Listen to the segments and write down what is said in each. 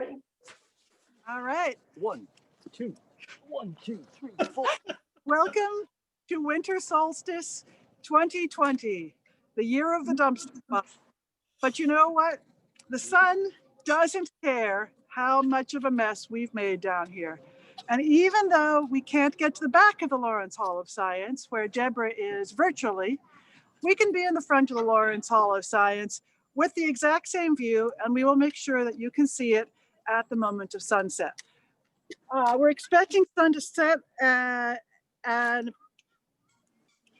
All right. 1, 2, 1, 2, 3, 4. Welcome to Winter Solstice 2020, the year of the dumpster fire. But you know what? The sun doesn't care how much of a mess we've made down here. And even though we can't get to the back of the Lawrence Hall of Science, where Deborah is virtually, we can be in the front of the Lawrence Hall of Science with the exact same view, and we will make sure that you can see it at the moment of sunset. We're expecting sun to set at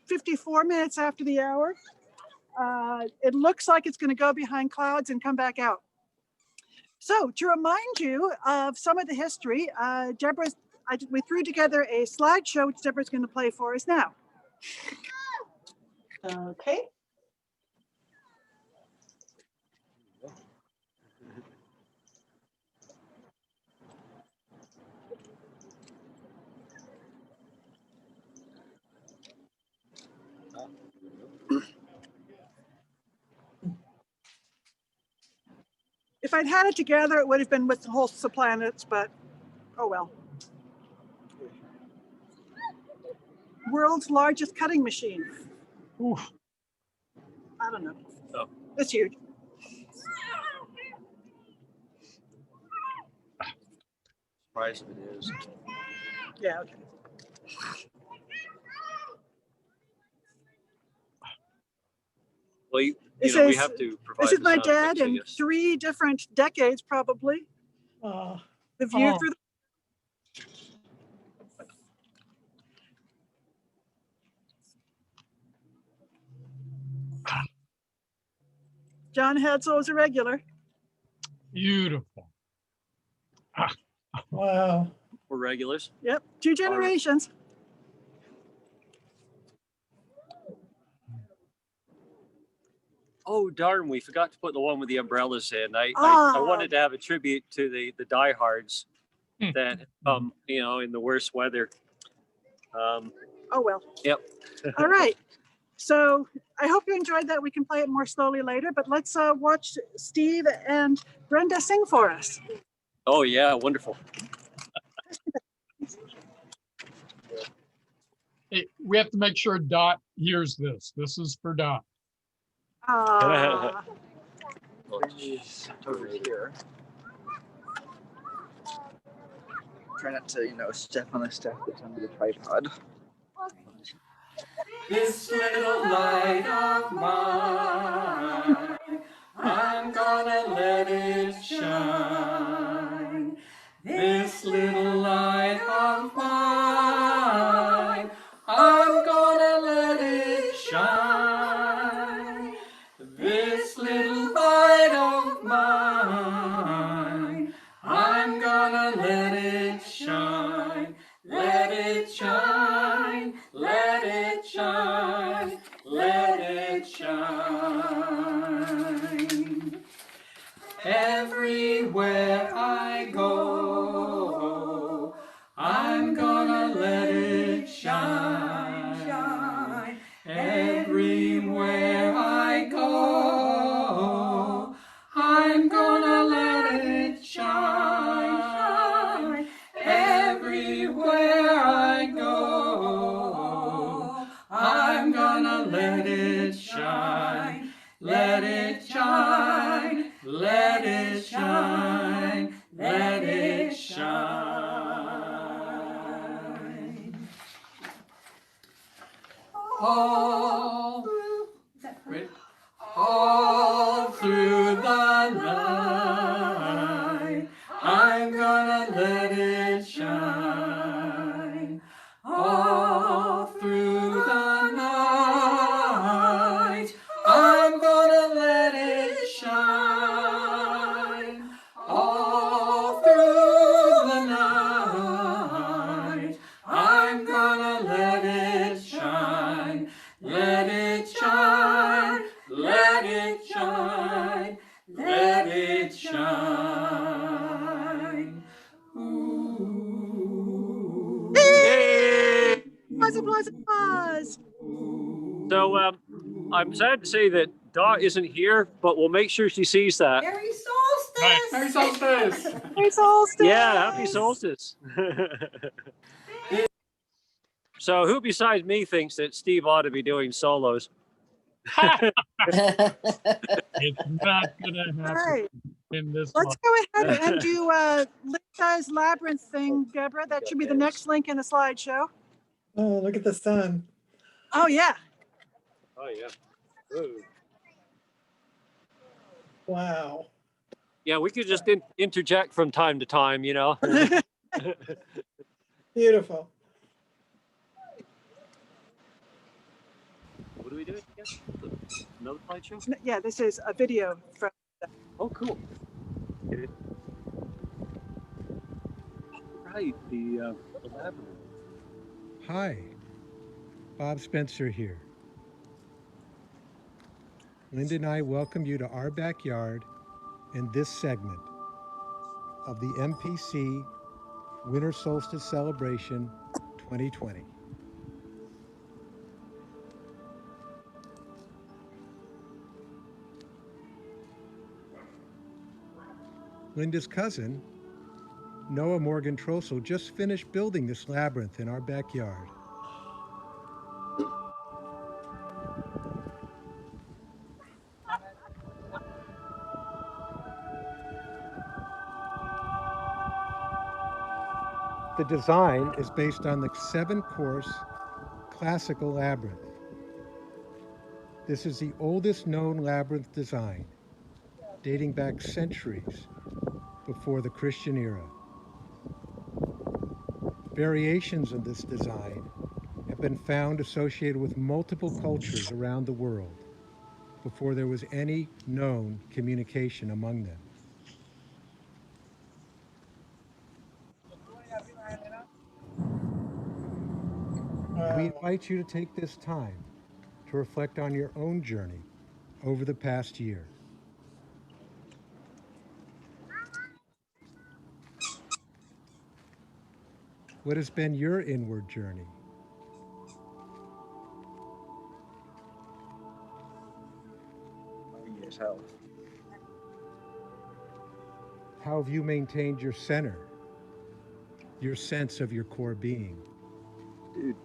54 minutes after the hour. It looks like it's going to go behind clouds and come back out. So to remind you of some of the history, we threw together a slideshow which Deborah's going to play for us now. Okay. If I'd had it together, it would have been with the hosts of planets, but oh well. World's largest cutting machine. Oof. I don't know. Oh. It's huge. Surprised if it is. Yeah, okay. Well, we have to provide. This is my sound dad effects, I in guess. 3 different decades, probably. The view through the. John Hetzel is a regular. Beautiful. Wow. We're regulars. Yep, 2 generations. Oh darn! We forgot to put the one with the umbrellas in. I wanted to have a tribute to the diehards that in the worst weather. Oh well. Yep. All right. So I hope you enjoyed that. We can play it more slowly later, but let's watch Steve and Brenda sing for us. Oh yeah, wonderful. Hey, we have to make sure Dot hears this. This is for Dot. Ah. Over here. Try not to, step on the stuff that's under the tripod. This little light of mine, I'm gonna let it shine. This little light of mine, I'm gonna let it shine. This little light of mine, I'm gonna let it shine. Let it shine, let it shine, let it shine. Everywhere I go, I'm gonna let it shine, shine. Everywhere I go, I'm gonna let it shine, shine. Everywhere I go, I'm gonna let it shine, let it shine, let it shine, let it shine. All through the night, I'm gonna let it shine. All through the night, I'm gonna let it shine. All through the night, I'm gonna let it shine. Let it shine, let it shine, let it shine. Ooh. Yay! Buzz, buzz, buzz. So I'm sad to say that Dot isn't here, but we'll make sure she sees that. Merry Solstice! Merry Solstice! Happy solstice. Yeah, happy solstice. So who besides me thinks that Steve ought to be doing solos? It's not gonna All happen right, in this let's life. go ahead and do Linda's labyrinth thing, Deborah. That should be the next link in the slideshow. Oh, look at the sun. Oh yeah. Oh yeah. Ooh. Wow. Yeah, we could just interject from time to time, you know. Beautiful. What are we doing again? Another slideshow? Yeah, this is a video from. Oh, cool. Okay. Right, the labyrinth. Hi, Bob Spencer here. Linda and I welcome you to our backyard in this segment of the MPC Winter Solstice Celebration 2020. Linda's cousin, Noah Morgan Trossel, just finished building this labyrinth in our backyard. The design is based on the 7-course classical labyrinth. This is the oldest known labyrinth design, dating back centuries before the Christian era. Variations of this design have been found associated with multiple cultures around the world before there was any known communication among them. We invite you to take this time to reflect on your own journey over the past year. What has been your inward journey? Yes, health. How have you maintained your center, your sense of your core being? Dude.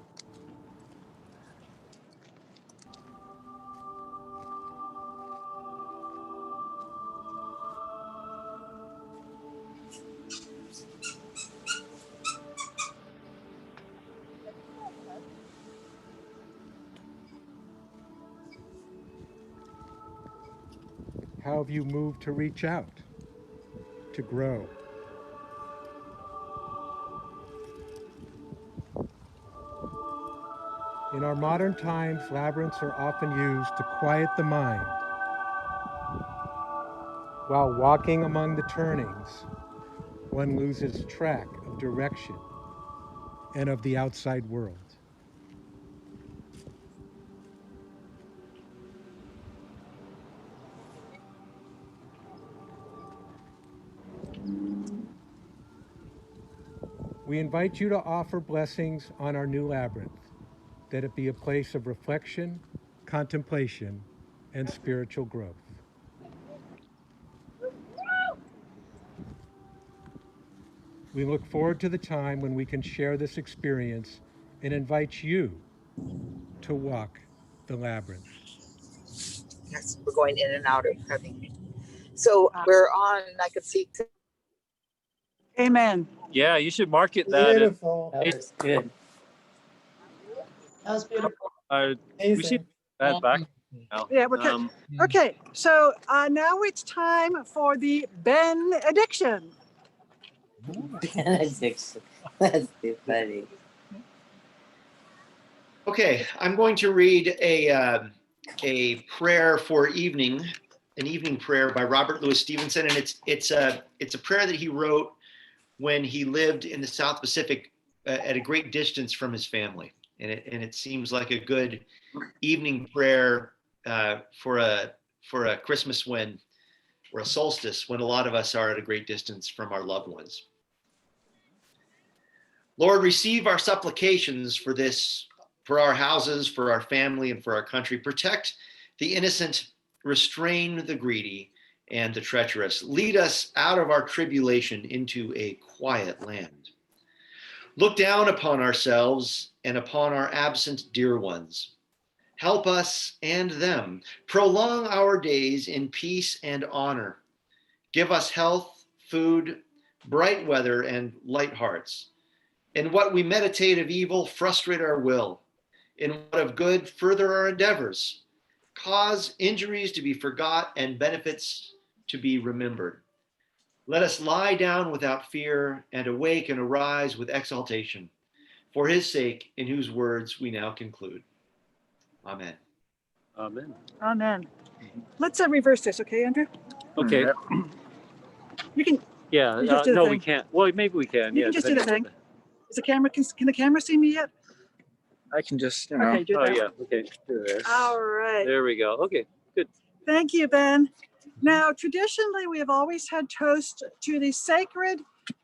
How have you moved to reach out, to grow? In our modern times, labyrinths are often used to quiet the mind. While walking among the turnings, one loses track of direction and of the outside world. We invite you to offer blessings on our new labyrinth, that it be a place of reflection, contemplation, and spiritual growth. We look forward to the time when we can share this experience and invite you to walk the labyrinth. Yes, we're going in and out of having. So we're on, I could see. Amen. Yeah, you should market that. Beautiful. That was good. That was beautiful. We see Amazing. that back now. Yeah, we're good. Okay, so now it's time for the benediction. Benediction. That's too funny. Okay, I'm going to read a prayer for evening, an evening prayer by Robert Louis Stevenson, and it's a prayer that he wrote when he lived in the South Pacific at a great distance from his family, and it seems like a good evening prayer for a Christmas or a solstice when a lot of us are at a great distance from our loved ones. Lord, receive our supplications for this, for our houses, for our family, and for our country. Protect the innocent, restrain the greedy, and the treacherous. Lead us out of our tribulation into a quiet land. Look down upon ourselves and upon our absent dear ones. Help us and them. Prolong our days in peace and honor. Give us health, food, bright weather, and light hearts. In what we meditate of evil, frustrate our will. In what of good, further our endeavors. Cause injuries to be forgot and benefits to be remembered. Let us lie down without fear and awake and arise with exaltation. For his sake, in whose words we now conclude. Amen. Amen. Amen. Let's reverse this, okay, Andrew? Okay. You can. Yeah. You just do the No, we thing. can't. Well, maybe we can. You Yeah. can just do the depending thing. on Is the camera? Can the camera see me yet? I can just, you know. Okay, do Oh that. yeah. Okay. Do this. All right. There we go. Okay. Good. Thank you, Ben. Now, traditionally, we have always had toast to the sacred,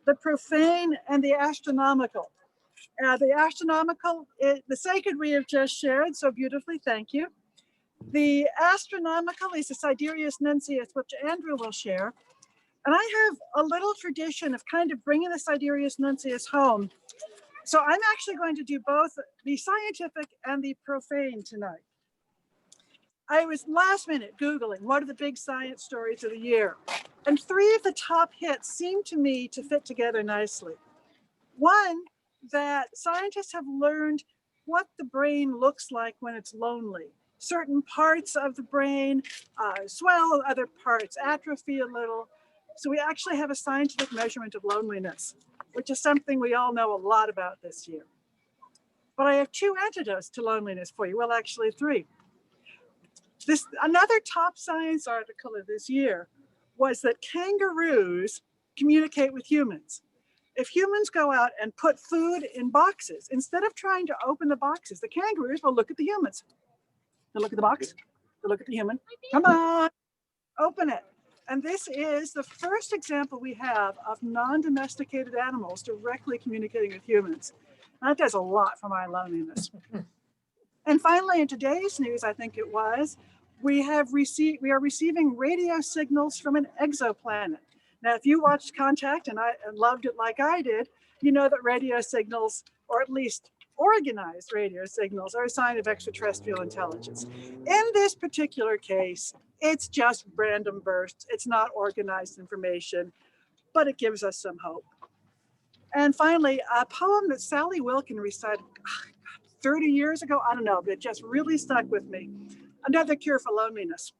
the profane, and the astronomical. The astronomical, the sacred we have just shared so beautifully, thank you. The astronomical is the Sidereus Nuncius, which Andrew will share. And I have a little tradition of kind of bringing the Sidereus Nuncius home. So I'm actually going to do both the scientific and the profane tonight. I was last minute Googling what are the big science stories of the year. And 3 of the top hits seem to me to fit together nicely. One, that scientists have learned what the brain looks like when it's lonely. Certain parts of the brain swell, other parts atrophy a little. So we actually have a scientific measurement of loneliness, which is something we all know a lot about this year. But I have 2 antidotes to loneliness for you. Well, actually 3. Another top science article of this year was that kangaroos communicate with humans. If humans go out and put food in boxes, instead of trying to open the boxes, the kangaroos will look at the humans. They'll look at the box, they'll look at the human. Come on, open it. And this is the first example we have of non-domesticated animals directly communicating with humans. That does a lot for my loneliness. And finally, in today's news, I think it was, we are receiving radio signals from an exoplanet. Now, if you watched Contact and loved it like I did, you know that radio signals, or at least organized radio signals, are a sign of extraterrestrial intelligence. In this particular case, it's just random bursts. It's not organized information, but it gives us some hope. And finally, a poem that Sally Wilkin recited 30 years ago, I don't know, but it just really stuck with me. Another cure for loneliness.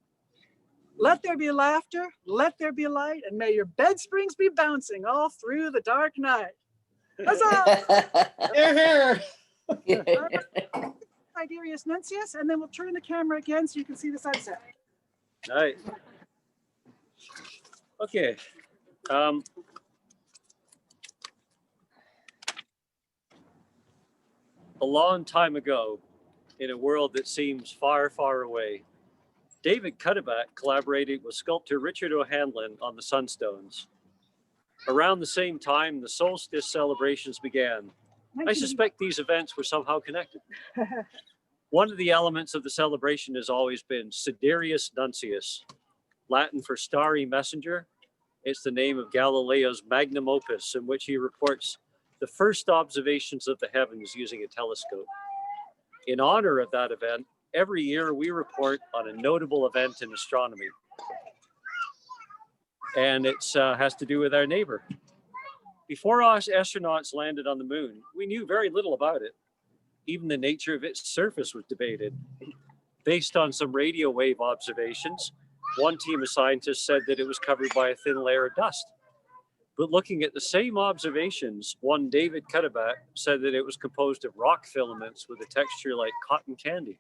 Let there be laughter, let there be light, and may your bed springs be bouncing all through the dark night. Huzzah! Here, here. Sidereus Nuncius, and then we'll turn the camera again so you can see the sunset. Nice. Okay. A long time ago, in a world that seems far, far away, David Cuddeback collaborated with sculptor Richard O'Hanlon on the Sunstones. Around the same time, the solstice celebrations began. I suspect these events were somehow connected. One of the elements of the celebration has always been Sidereus Nuncius, Latin for starry messenger. It's the name of Galileo's magnum opus, in which he reports the first observations of the heavens using a telescope. In honor of that event, every year we report on a notable event in astronomy. And it has to do with our neighbor. Before us astronauts landed on the moon, we knew very little about it. Even the nature of its surface was debated. Based on some radio wave observations, one team of scientists said that it was covered by a thin layer of dust. But looking at the same observations, one David Cuddeback said that it was composed of rock filaments with a texture like cotton candy.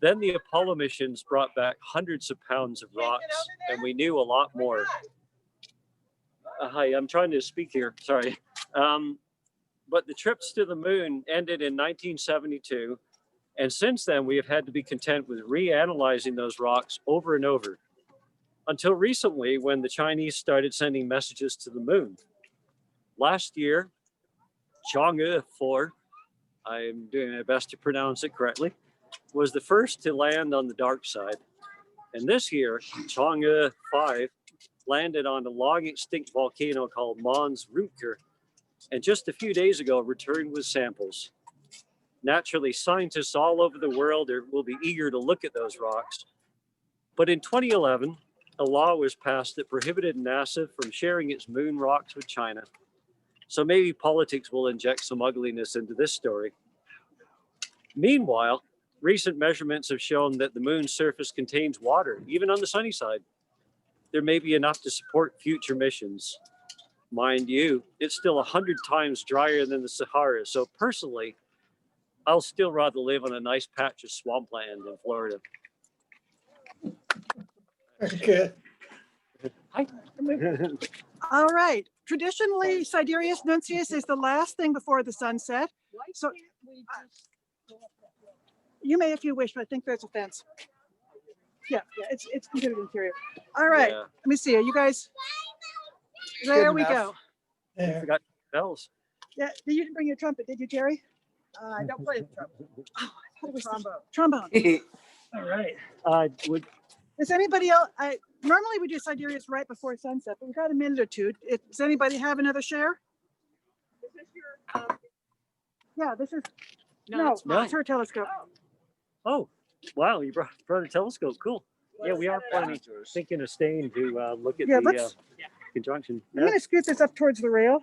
Then the Apollo missions brought back hundreds of pounds of rocks, and we knew a lot more. Hi, I'm trying to speak here, sorry. But the trips to the moon ended in 1972, and since then we have had to be content with reanalyzing those rocks over and over. Until recently, when the Chinese started sending messages to the moon. Last year, Chang'e 4, I'm doing my best to pronounce it correctly, was the first to land on the dark side. And this year, Chang'e 5 landed on a long extinct volcano called Mons Rutger, and just a few days ago returned with samples. Naturally, scientists all over the world will be eager to look at those rocks. But in 2011, a law was passed that prohibited NASA from sharing its moon rocks with China. So maybe politics will inject some ugliness into this story. Meanwhile, recent measurements have shown that the moon's surface contains water, even on the sunny side. There may be enough to support future missions. Mind you, it's still 100 times drier than the Sahara. So personally, I'll still rather live on a nice patch of swampland in Florida. Very good. Hi. All right. Traditionally, Sidereus Nuncius is the last thing before the sunset. So you may if you wish, but I think there's a fence. Yeah, it's considered interior. All right. Yeah. Let me see. Are you guys? There we enough. go. I There. forgot bells. Yeah. You didn't bring your trumpet, did you, Jerry? I don't play the trumpet. Oh, I thought it was Trombone. trombone. All right. Would Does anybody else? Normally we do Sidereus right before sunset, but we've got a minute or two. Does anybody have another share? Is this your, Yeah, this is. No, No, it's mine. it's her telescope. Oh, wow! You brought a telescope. Cool. Yeah, we are set it planning, thinking of staying to look at Yeah, the let's. conjunction. I'm going to scoot this up towards the rail,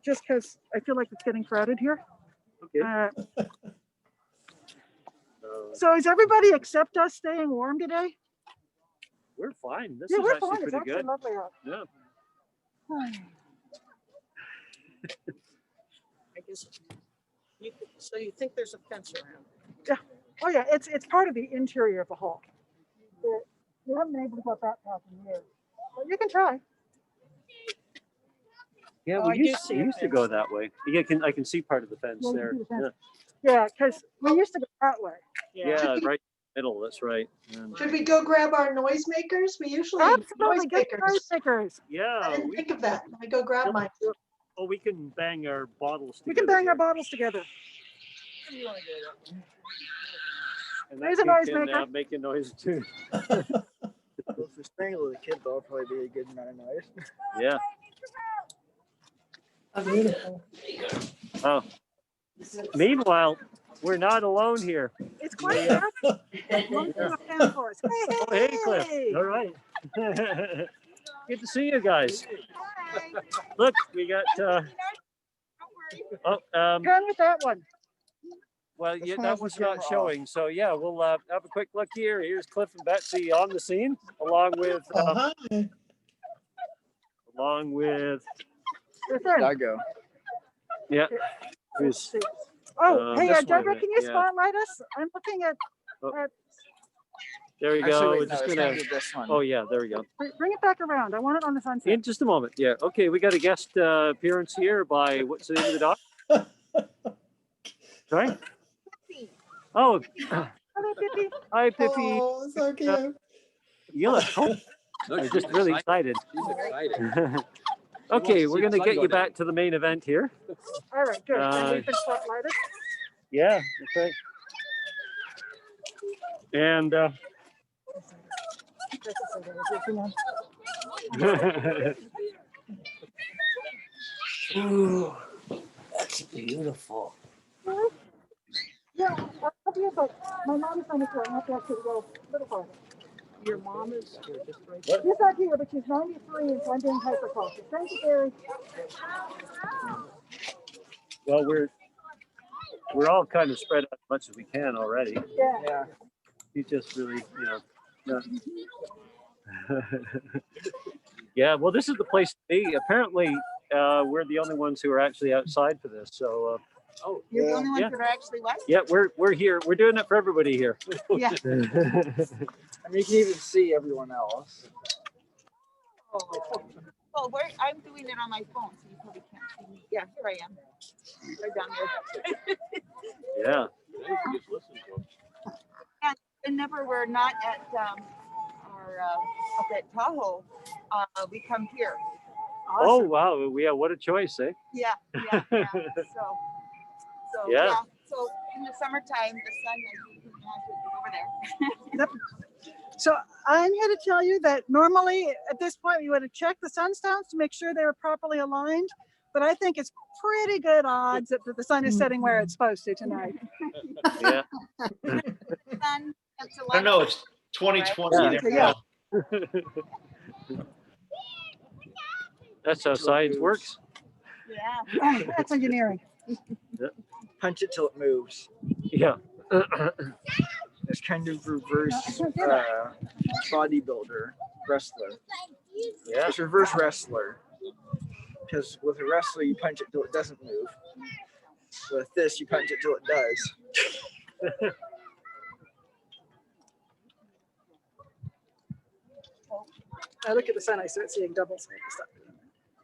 just because I feel like it's getting crowded here. Okay. So is everybody except us staying warm today? We're fine. This Yeah, is we're actually fine. It's pretty actually good. lovely out. Yeah. I guess. So you think there's a fence around? Oh yeah, it's part of the interior of the hall. You haven't been able to go that far in years, but you can try. Yeah, Oh, I do we see a used to fence. go that way. I can see part of the fence Yeah, you there. can see the Yeah. fence. Yeah, because we used to go that way. Yeah, right in the middle. That's right. And Should we go grab our noisemakers? We usually have Absolutely, get the noisemakers. noise makers. I yeah, didn't think of that. Let me go grab mine. we can bang our bottles We together. can bang our here. bottles together. And There's that a kid can, noisemaker. make a noise too. Well, if we're staying with a kid, that'll probably be a good amount of noise. Yeah. Oh, beautiful. Oh. Meanwhile, we're not alone here. It's quite dark. One thing a fan for us. Oh, hey, Cliff. All right. Good to see you guys. Look, we got. Turn with that one. Well, This yeah, one that has the was not camera showing. So yeah, we'll have a quick look here. Here's Cliff and Betsy on the scene, along with Oh, hi. Listen. Doggo. yeah. Let's Who's see. Oh, hey, this one, Deborah, can you yeah. spotlight us? I'm looking at. there we Actually, go. wait, We're no, just it's gonna. gonna be this one. Oh yeah, there we go. Bring it back around. I want it on the sunset. In just a moment. Yeah. Okay, we got a guest appearance here by what's the name of the dog? Sorry. Oh, Hello, Pippi. hi, Pippi. Oh, so cute. You look cool. I'm just really excited. Okay, we're gonna get you back to the main event here. All right, good. And we've been spotlighted. Yeah, that's right. And Ooh, that's beautiful. Yeah, I'll be but my mom is on the floor. I have to actually go a little farther. Your mom is just right. She's not here, but she's 93 and so I'm being hyper-cautious. Thank you, Gary. well, we're all kind of spread out as much as we can already. Yeah. Yeah. You just really, yeah. Well, this is the place to be. Apparently, we're the only ones who are actually outside for this. So, You're the only ones Yeah. that are actually what? yeah, we're here. We're doing it for everybody here. Yeah. I mean, you can even see everyone else. Oh, I'm doing it on my phone, so you probably can't see me. Yeah, here I am. Right down here. Yeah. Whenever we're not at our up at Tahoe, we come here. Oh wow. Yeah. What a choice, eh? Yeah. So Yeah. So in the summertime, the sun, as you can imagine, is over there. So I'm here to tell you that normally at this point we would have checked the sunstones to make sure they were properly aligned, but I think it's pretty good odds that the sun is setting where it's supposed to tonight. Yeah. Sun, it's I don't know. It's 2020. Yeah. That's how science works. Yeah. That's engineering. Punch it till it moves. Yeah. It's kind of reverse bodybuilder, wrestler. Yeah. It's reverse wrestler. Because with a wrestler, you punch it till it doesn't move. With this, you punch it till it does. I look at the sun, I start seeing doubles.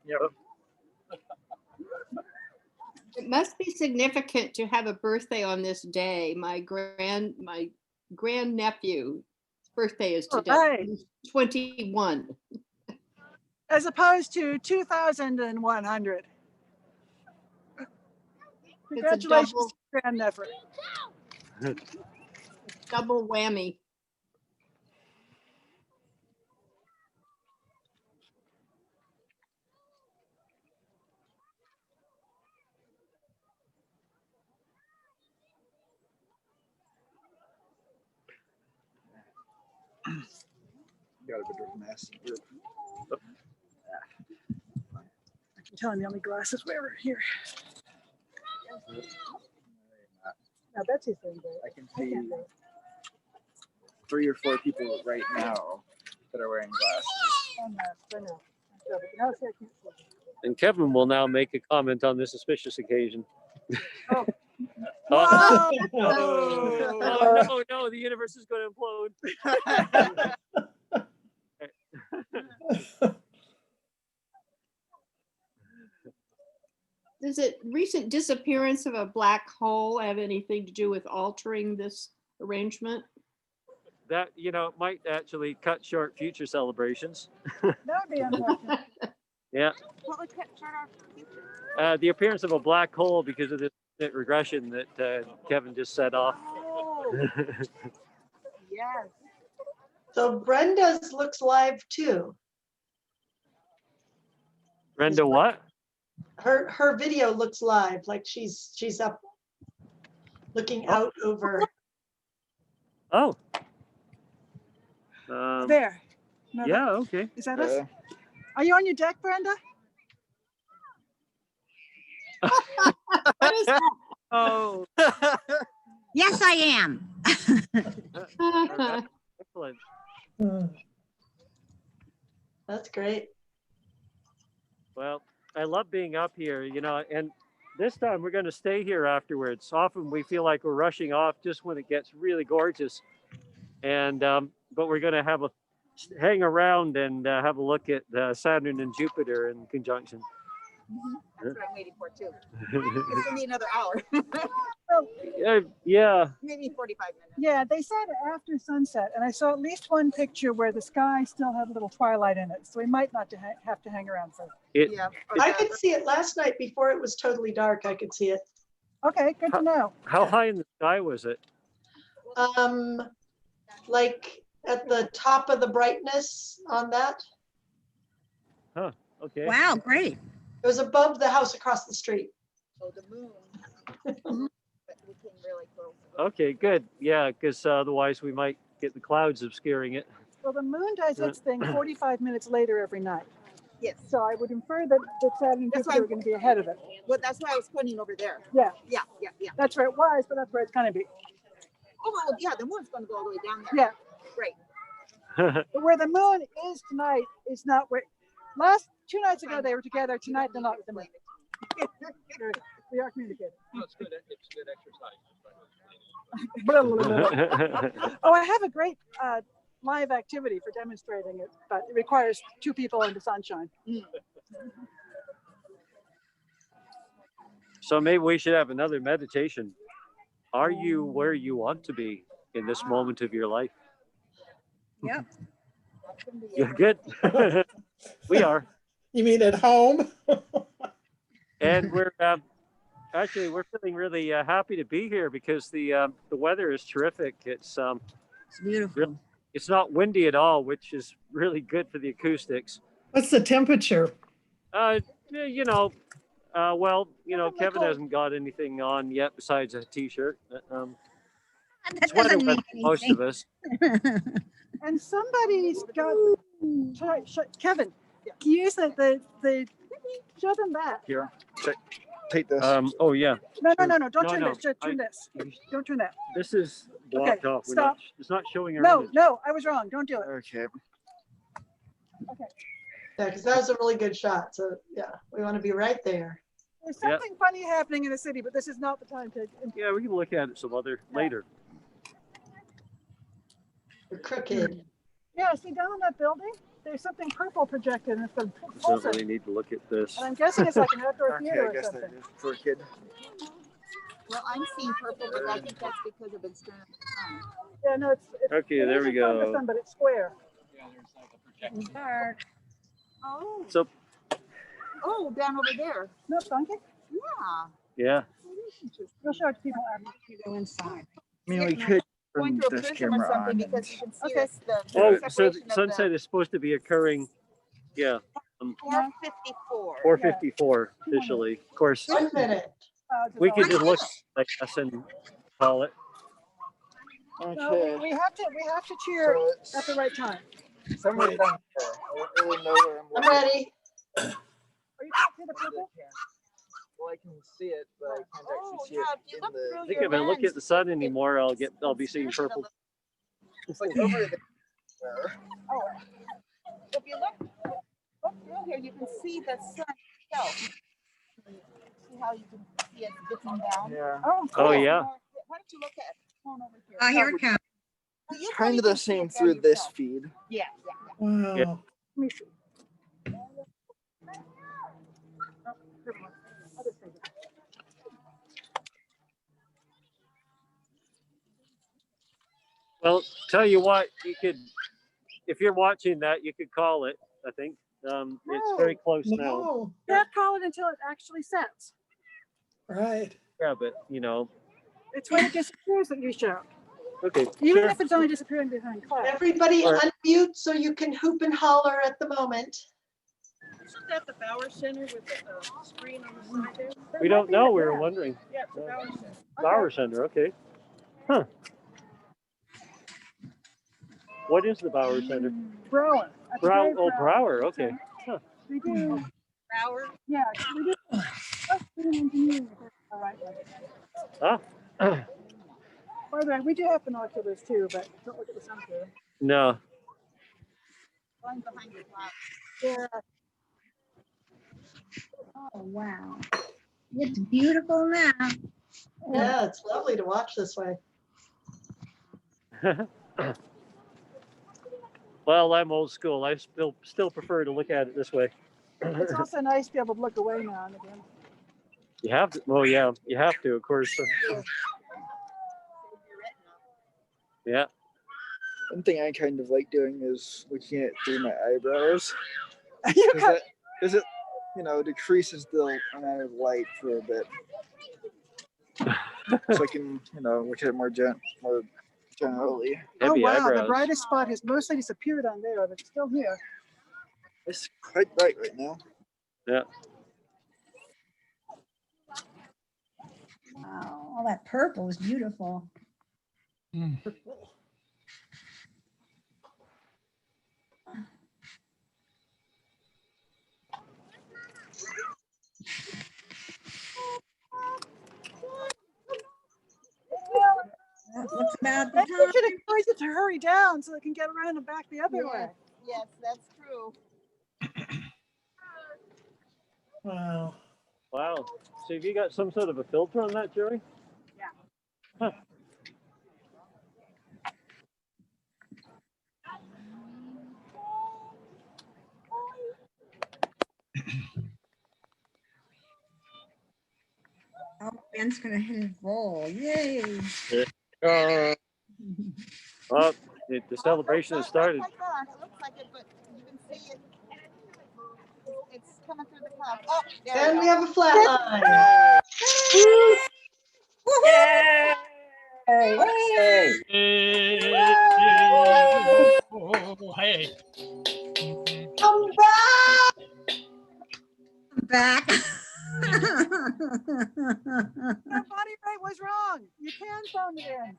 Yep. It must be significant to have a birthday on this day. My grandnephew's birthday is today. Right. He's 21. As opposed to 2,100. Congratulations, double- grandnephew. Double whammy. Got a bit of a mess. I can tell him the only glasses we ever here. Now Betsy's doing great. I can see 3 or 4 people right now that are wearing glasses. Oh, no, I know. Now see, I can't see. And Kevin will now make a comment on this auspicious occasion. Oh. Oh, Whoa. no, the universe is going to implode. Does the recent disappearance of a black hole have anything to do with altering this arrangement? That, might actually cut short future celebrations. That would be unfortunate. Yeah. What would cut short our future? The appearance of a black hole because of this regression that Kevin just set off. Oh, yes. So Brenda's looks live too. Brenda, what? Her video looks live, like she's up looking out over. Oh. There. No, Yeah, okay. Is that us? Are you on your deck, Brenda? What is that? Oh. Yes, I am. Excellent. That's great. Well, I love being up here, and this time we're going to stay here afterwards. Often we feel like we're rushing off just when it gets really gorgeous. And, but we're going to hang around and have a look at Saturn and Jupiter in conjunction. That's what I'm waiting for too. It's gonna be another hour. Yeah. Maybe 45 minutes. Yeah, they said after sunset, and I saw at least one picture where the sky still had a little twilight in it, so we might not have to hang around for it. Yeah. I could see it last night before it was totally dark. I could see it. Okay, good to know. How high in the sky was it? Like at the top of the brightness on that. Huh. Okay. Wow, great. It was above the house across the street. Oh, the moon. But we came really close. Okay, good. Yeah, because otherwise we might get the clouds obscuring it. Well, the moon does its thing 45 minutes later every night. Yes. So I would infer that Saturn and That's Jupiter why- are going to be ahead of it. Well, that's why I was pointing over there. Yeah, Yeah. that's where it was, but that's where it's going to be. Oh, well, yeah, the moon's gonna go all the way down there. Yeah. Right. But where the moon is tonight is not where. Last 2 nights ago they were together. Tonight they're not with the moon. We are communicating. No, it's good exercise. Oh, I have a great live activity for demonstrating it, but it requires 2 people in the sunshine. So maybe we should have another meditation. Are you where you want to be in this moment of your life? Yep. You're good. We are. You mean at home? And we're actually we're feeling really happy to be here because the weather is terrific. It's It's beautiful. It's not windy at all, which is really good for the acoustics. What's the temperature? You know, well, you know, Definitely Kevin cold. hasn't got anything on yet besides a t-shirt. That Sweater doesn't mean weather, most of anything. us. And somebody's got, Kevin, use the, show them that. Here, take this. Oh yeah, No, don't No, turn no, this, just turn this. Don't turn that. this is blocked off. We're stop. not, it's not showing our No, image. no, I was wrong. Don't do it. Okay. Yeah, because that was a really good shot. So yeah, we want to be right there. There's Yeah. something funny happening in the city, but this is not the time to. Yeah, we can look at it some other later. We're crooked. Yeah, see down in that building, there's something purple projected and it's the Don't pulsar. really need to look at this. And I'm guessing it's like an outdoor Okay, theater I or guess something. that is for a kid. Well, I'm seeing purple, but I think that's because of its turn. Yeah, no, it's Okay, it there we is in front of the go. sun, but it's square. Dark. Oh, So oh, down over there. No, funky. Yeah. yeah, We'll show it to people after. You go inside. I mean, we could Going turn through a this prism or camera something on. because you can see Okay. this, the oh, so separation the sunset is supposed to be occurring. Yeah, 454. 4:54 officially. Of course, 1 minute. we could just look like us and call it. No, Okay. we have to cheer So it's at the right time. somewhere down there. I don't really know where I'm I'm looking. ready. Are you trying to see the purple? Well, I can see it, but I can't Oh, actually see yeah, it if you in look the. through I think your if I look lens, at the sun anymore, I'll be seeing purple. It's like over there. Oh, if you look through here, you can see the sun itself. See how you can see it dipping down? Yeah. Oh, Oh yeah. Why don't you look at phone over here? Oh, here it comes. Well, you It's probably kind of the can see same it there through this yourself. feed. Yeah. Wow. Yeah. let me see. Well, tell you what, you could, if you're watching that, you could call it. I think it's very close now. No. Can't call it until it actually sets. Right. Yeah, but you know, It's when it disappears that you shout. okay, Even sure. if it's only disappearing behind clouds. Everybody All right. unmute so you can hoop and holler at the moment. Isn't that the Bauer Center with the screen on the side there? We don't know. We were wondering. Yeah, it's the Bauer Center. Bauer Center. Okay. Huh. What is the Bauer Center? Brower. At the Grave Brower. Okay. Huh. We do, Bauer. yeah, we do. Engineering. All right. Ah. By the way, we do have binoculars too, but don't look at the sun through. No. One behind your cloud. Yeah. Oh, wow. It's beautiful now. Yeah, it's lovely to watch this way. Well, I'm old school. I still prefer to look at it this way. It's also nice to be able to look away now and again. You have to. Oh yeah, you have to, of course. Yeah. One thing I kind of like doing is looking at through my eyebrows. You Because it, decreases the amount of light for a bit. So I can, look at it more generally. Oh Heavy wow, the eyebrows. brightest spot has mostly disappeared on there, but it's still here. It's quite bright right now. Yeah. Wow, all that purple is beautiful. What's about the Maybe we time? should encourage it to hurry down so they can get around and back the other way. Yes, that's true. Wow. Wow. So have you got some sort of a filter on that, Jerry? Yeah. Huh. Oh, Ben's gonna hit his ball. Yay. Oh, the celebration has started. Like that. It looks like it, but you can see it. It's coming through the cloud. Oh, there And we go. have a flat line. Yay! Yay. Come back. Back. Yeah, Bonnie Raitt was wrong. You can phone it in.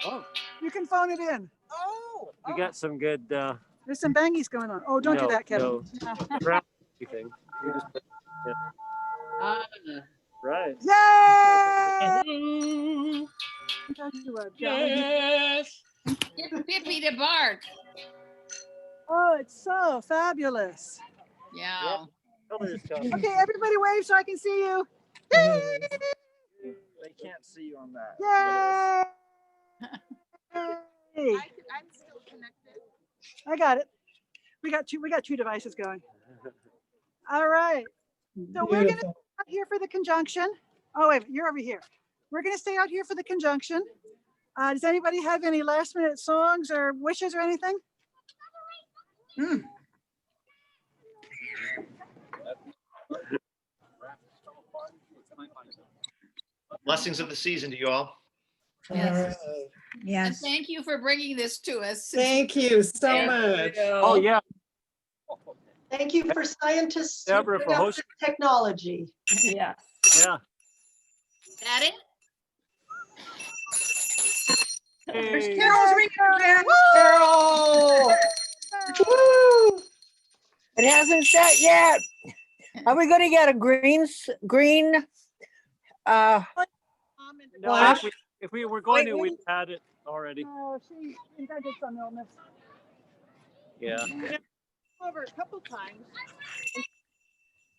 Oh, You can phone it in. Oh. we got some good. There's some bangies going on. Oh, don't do that, Kevin. No, crap, anything. You just, right. Yay! Yes. Get Pippi to bark. Oh, it's so fabulous. Yeah. Colors come. Okay, everybody wave so I can see you. They can't see you on that. Yay! I'm still connected. I got it. We got two devices going. All right. So we're gonna stay out here for the conjunction. Oh wait, you're over here. We're gonna stay out here for the conjunction. Does anybody have any last minute songs or wishes or anything? Blessings of the season to you all. Yes. And Yes. thank you for bringing this to us. Thank you so much. Oh yeah, Thank you for scientists who Deborah, bring for up hosting. the technology. Yeah. yeah. Is that it? Hey. Carol's ringing again. Carol! It hasn't set yet. Are we gonna get a green, No, Flash? if we were going to, we'd had it already. Oh, she invented some illness. Yeah. Over a couple times. And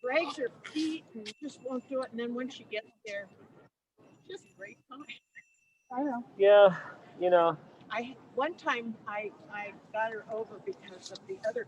drags her feet and just won't do it. And then when she gets there, just great time. I know. Yeah. You know. One time I got her over because of the other